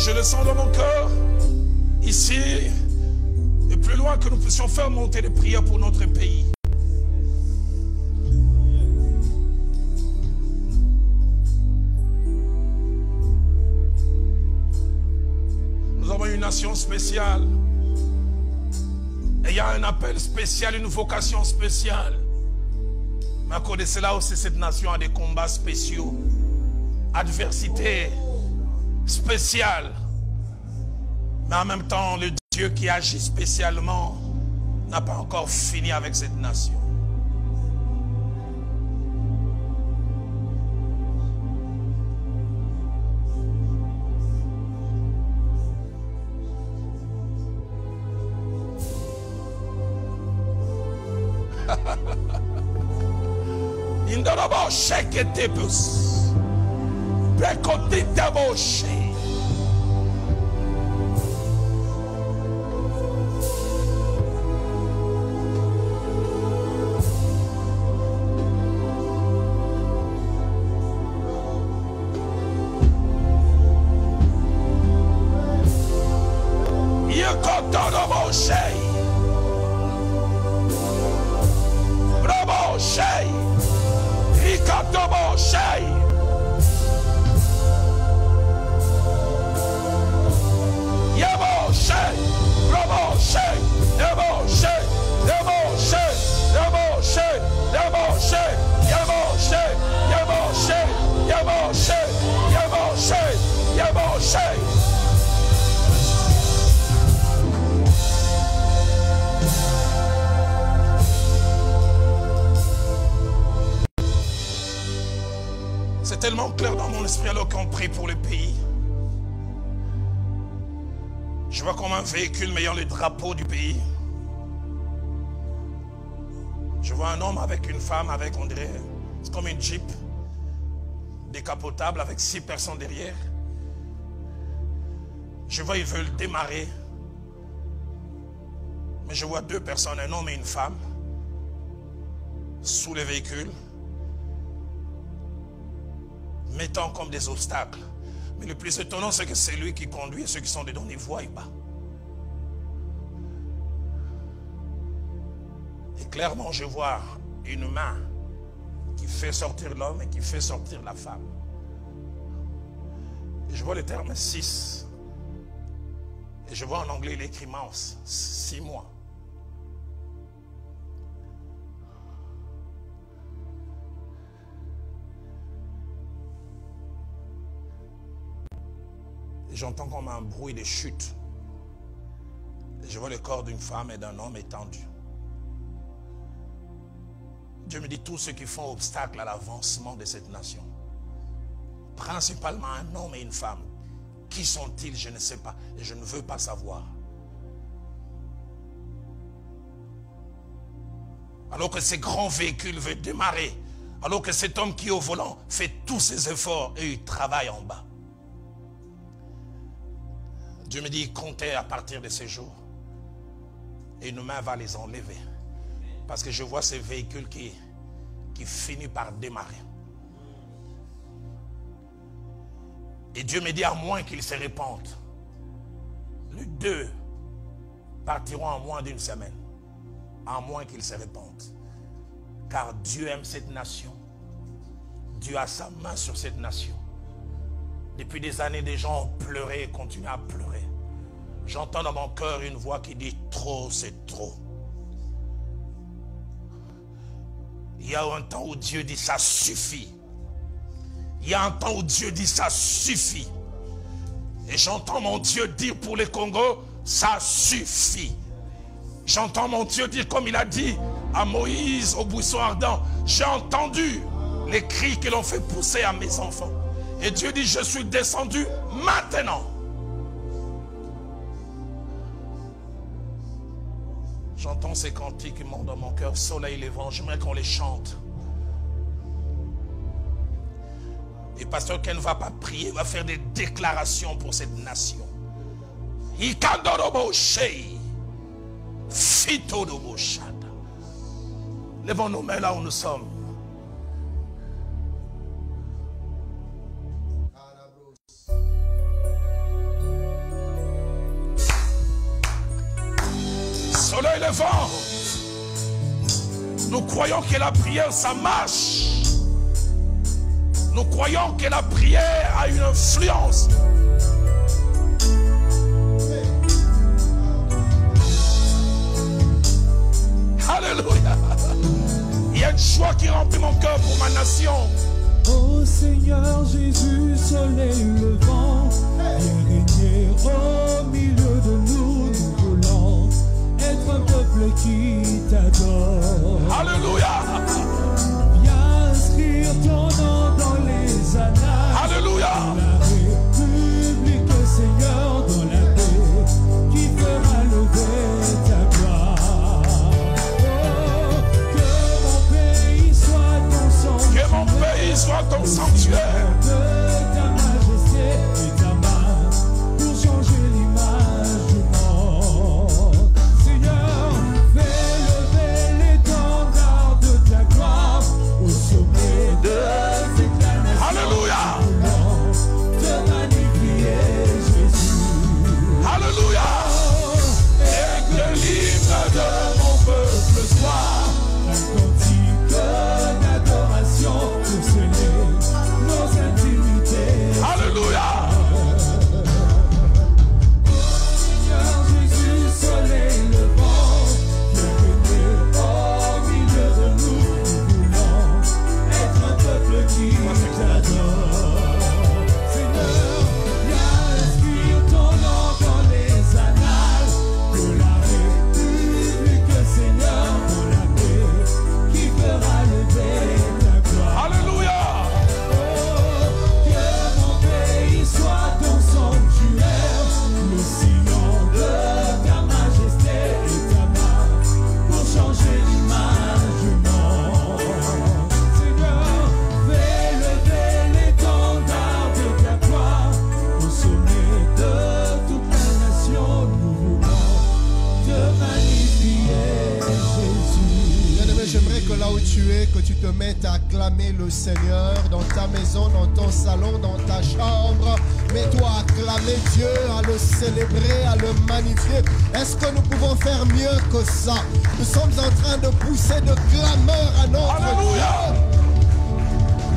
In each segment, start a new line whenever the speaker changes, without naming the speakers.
Je le sens dans mon cœur, ici, et plus loin, que nous puissions faire monter des prières pour notre pays. Nous avons une nation spéciale. Et il y a un appel spécial, une vocation spéciale. Mais à cause de cela aussi, cette nation a des combats spéciaux. Adversité spéciale. Mais en même temps, le Dieu qui agit spécialement n'a pas encore fini avec cette nation. Indorabo sheketebus. Bekotitabo she. Yekotorabo she. Bravo she. Ikatobo she. Yabo she. Bravo she. Yabo she. Yabo she. Yabo she. Yabo she. Yabo she. Yabo she. Yabo she. Yabo she. Yabo she. C'est tellement clair dans mon esprit alors qu'on prie pour le pays. Je vois comme un véhicule ayant le drapeau du pays. Je vois un homme avec une femme, avec, on dirait, c'est comme une Jeep décapotable avec 6 personnes derrière. Je vois, ils veulent démarrer. Mais je vois 2 personnes, un homme et une femme, sous le véhicule, mettant comme des obstacles. Mais le plus étonnant, c'est que c'est lui qui conduit et ceux qui sont dedans ne voient pas. Et clairement, je vois une main qui fait sortir l'homme et qui fait sortir la femme. Et je vois le terme 6. Et je vois en anglais, il écrit mouse, 6 mois. J'entends comme un bruit de chute. Je vois le corps d'une femme et d'un homme étendu. Dieu me dit tous ceux qui font obstacle à l'avancement de cette nation. Principalement un homme et une femme. Qui sont-ils? Je ne sais pas. Et je ne veux pas savoir. Alors que ces grands véhicules veulent démarrer. Alors que cet homme qui est au volant fait tous ses efforts et il travaille en bas. Dieu me dit, comptez à partir de ces jours. Et une main va les enlever. Parce que je vois ces véhicules qui finissent par démarrer. Et Dieu me dit, à moins qu'ils se répandent, les 2 partiront en moins d'une semaine. À moins qu'ils se répandent. Car Dieu aime cette nation. Dieu a sa main sur cette nation. Depuis des années, des gens ont pleuré et continuent à pleurer. J'entends dans mon cœur une voix qui dit trop, c'est trop. Il y a un temps où Dieu dit ça suffit. Il y a un temps où Dieu dit ça suffit. Et j'entends mon Dieu dire pour les Congos, ça suffit. J'entends mon Dieu dire comme il a dit à Moïse au buisson ardent, j'ai entendu les cris que l'on fait pousser à mes enfants. Et Dieu dit, je suis descendu maintenant. J'entends ces cantiques qui montent dans mon cœur, soleil levant, j'aimerais qu'on les chante. Et pasteur Ken ne va pas prier, il va faire des déclarations pour cette nation. Levons nos mains là où nous sommes. accueille le vent. Nous croyons que la prière, ça marche. Nous croyons que la prière a une influence. Alléluia. Il y a une joie qui remplit mon cœur pour ma nation.
Ô Seigneur Jésus, soleil levant, viens régner au milieu de nous. Nous voulons être un peuple qui t'adore.
Alléluia.
Viens inscrire ton nom dans les annales.
Alléluia.
La République, Seigneur, dans la paix qui fera lever ta gloire. Oh, que mon pays soit ton sanctuaire.
Que mon pays soit ton sanctuaire.
De ta majesté et ta main pour changer l'image du monde. Seigneur, fais lever l'étendard de ta gloire au sommet de cette nation.
Alléluia.
Te magnifier, Jésus.
Alléluia. Et que l'hymne de mon peuple soit
Un cantique d'adoration pour sceller nos intimités.
Alléluia.
Seigneur Jésus, soleil levant, viens régner au milieu de nous. Nous voulons être un peuple qui t'adore. Seigneur, viens inscrire ton nom dans les annales de la République, Seigneur, pour la paix qui fera lever ta gloire.
Alléluia.
Oh, que mon pays soit ton sanctuaire, le sillon de ta majesté et ta main pour changer l'image du monde. Seigneur, fais lever l'étendard de ta gloire au sommet de toute la nation. Nous voulons te magnifier, Jésus.
Bien-aimé, j'aimerais que là où tu es, que tu te mettes à acclamer le Seigneur dans ta maison, dans ton salon, dans ta chambre. Mets-toi à acclamer Dieu, à le célébrer, à le magnifier. Est-ce que nous pouvons faire mieux que ça? Nous sommes en train de pousser de clameurs à notre
Alléluia.
Dieu,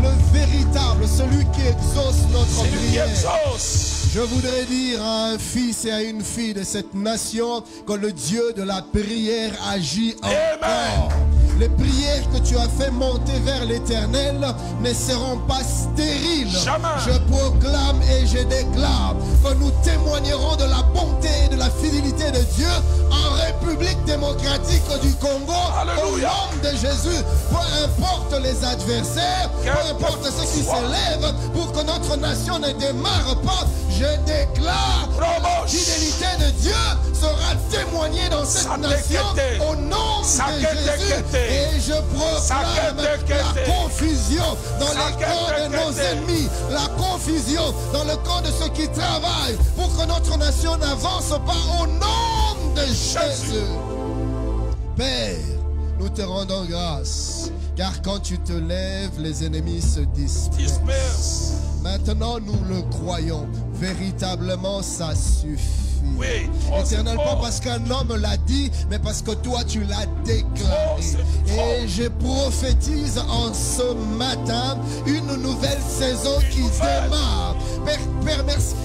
le véritable, celui qui exauce notre
C'est lui qui
prière.
exauce.
Je voudrais dire à un fils et à une fille de cette nation que le Dieu de la prière agit
Amen.
encore. Les prières que tu as fait monter vers l'Éternel ne seront pas stériles.
Jamais.
Je proclame et je déclare que nous témoignerons de la bonté et de la fidélité de Dieu en République démocratique du Congo.
Alléluia.
Au nom de Jésus, peu importe les adversaires, peu importe ceux qui s'élèvent pour que notre nation ne démarre pas, je déclare que la fidélité de Dieu sera témoignée dans cette nation au nom de Jésus. Et je proclame la confusion dans les camps de nos ennemis, la confusion dans le camp de ceux qui travaillent pour que notre nation n'avance pas au nom de Jésus. Père, nous te rendons grâce, car quand tu te lèves, les ennemis se dispersent. Maintenant, nous le croyons. Véritablement, ça suffit.
Oui,
Éternel,
c'est
pas
fort.
parce qu'un homme l'a dit, mais parce que toi, tu l'as déclaré.
c'est fort.
Et je prophétise en ce matin une nouvelle saison qui démarre. Père, merci.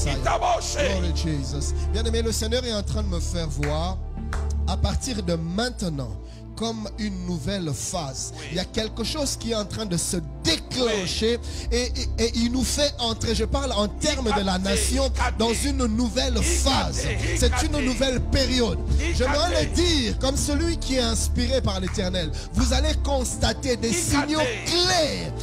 Il t'a moché.
Glory Jesus. Bien-aimé, le Seigneur est en train de me faire voir, à partir de maintenant, comme une nouvelle phase.
Oui.
Il y a quelque chose qui est en train de se déclencher et il nous fait entrer, je parle en termes de la nation, dans une nouvelle phase. C'est une nouvelle période. J'aimerais le dire comme celui qui est inspiré par l'Éternel. Vous allez constater des signaux clairs,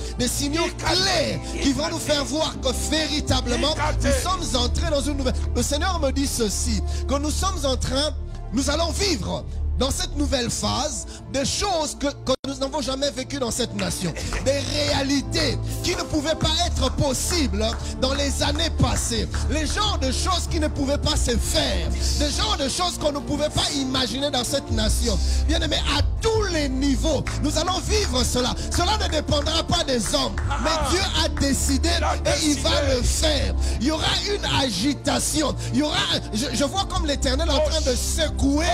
qui vont nous faire voir que véritablement nous sommes entrés dans une nouvelle. Le Seigneur me dit ceci, que nous allons vivre dans cette nouvelle phase des choses que nous n'avons jamais vécues dans cette nation. Des réalités qui ne pouvaient pas être possibles dans les années passées. Les genres de choses qui ne pouvaient pas se faire. Des genres de choses qu'on ne pouvait pas imaginer dans cette nation. Bien aimé, à tous les niveaux. Nous allons vivre cela. Cela ne dépendra pas des hommes. Mais Dieu a décidé et il va le faire. Il y aura une agitation. Il y aura, je vois comme l'Éternel en train de secouer,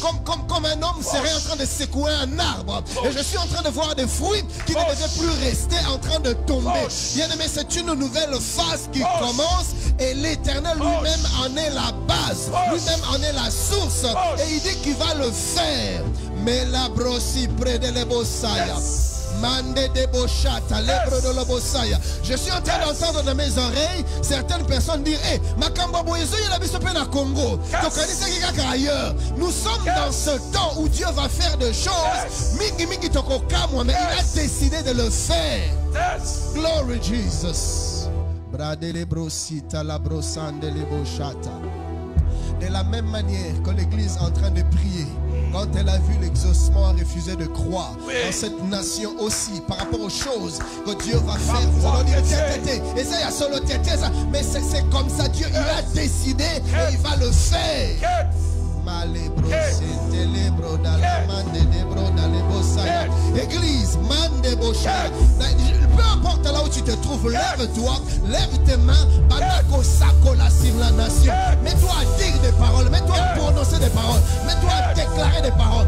comme un homme serait en train de secouer un arbre. Et je suis en train de voir des fruits qui ne devaient plus rester en train de tomber. Bien aimé, c'est une nouvelle phase qui commence et l'Éternel lui-même en est la base. Lui-même en est la source. Et il dit qu'il va le faire. Mais la brosi près de l'Ebosaya. Mande de Bochata, l'Hébreu de l'Obosaya. Je suis en train d'entendre dans mes oreilles certaines personnes dire: hey, Makamba Boyezo, il a vu ce pays au Congo. Ailleurs. Nous sommes dans ce temps où Dieu va faire des choses. Mingi Mingi Tokokamwa, mais il a décidé de le faire. Glory Jesus. Bradele Brosita, la Brosande, les Bochata. De la même manière que l'Église est en train de prier, quand elle a vu l'exaucement, a refusé de croire dans cette nation aussi par rapport aux choses que Dieu va faire. Vous allez dire, mais c'est comme ça, Dieu il a décidé et il va le faire. Église, peu importe là où tu te trouves, lève-toi, lève tes mains, sur la nation. Mets-toi à dire des paroles, mets-toi à prononcer des paroles, mets-toi à déclarer des paroles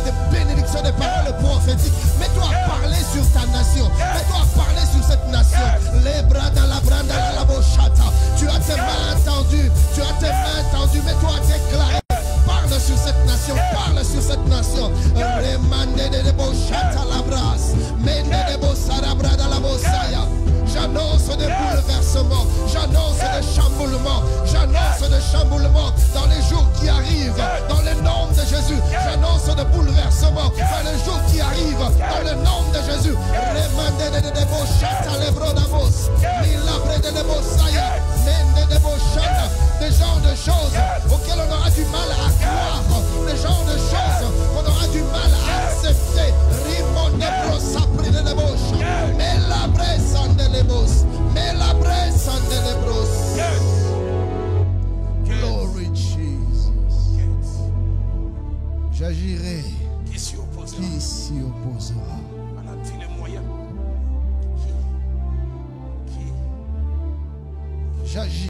de bénédiction, des paroles prophétiques. Mets-toi à parler sur ta nation, mets-toi à parler sur cette nation. Les bras dans la branda, la bochata. Tu as tes mains tendues, mets-toi à déclarer. Parle sur cette nation, parle sur cette nation. J'annonce des bouleversements, j'annonce des chamboulements dans les jours qui arrivent, dans le nom de Jésus. J'annonce des bouleversements dans les jours qui arrivent, dans le nom de Jésus. Des genres de choses auxquelles on aura du mal à croire, des genres de choses qu'on aura du mal à accepter. Mais la bresse en délébos, mais la bresse en délébos. Glory Jesus. J'agirai.
Qui s'y opposera?
Qui s'y opposera?
Voilà, tu les moyens. Qui?
J'agis.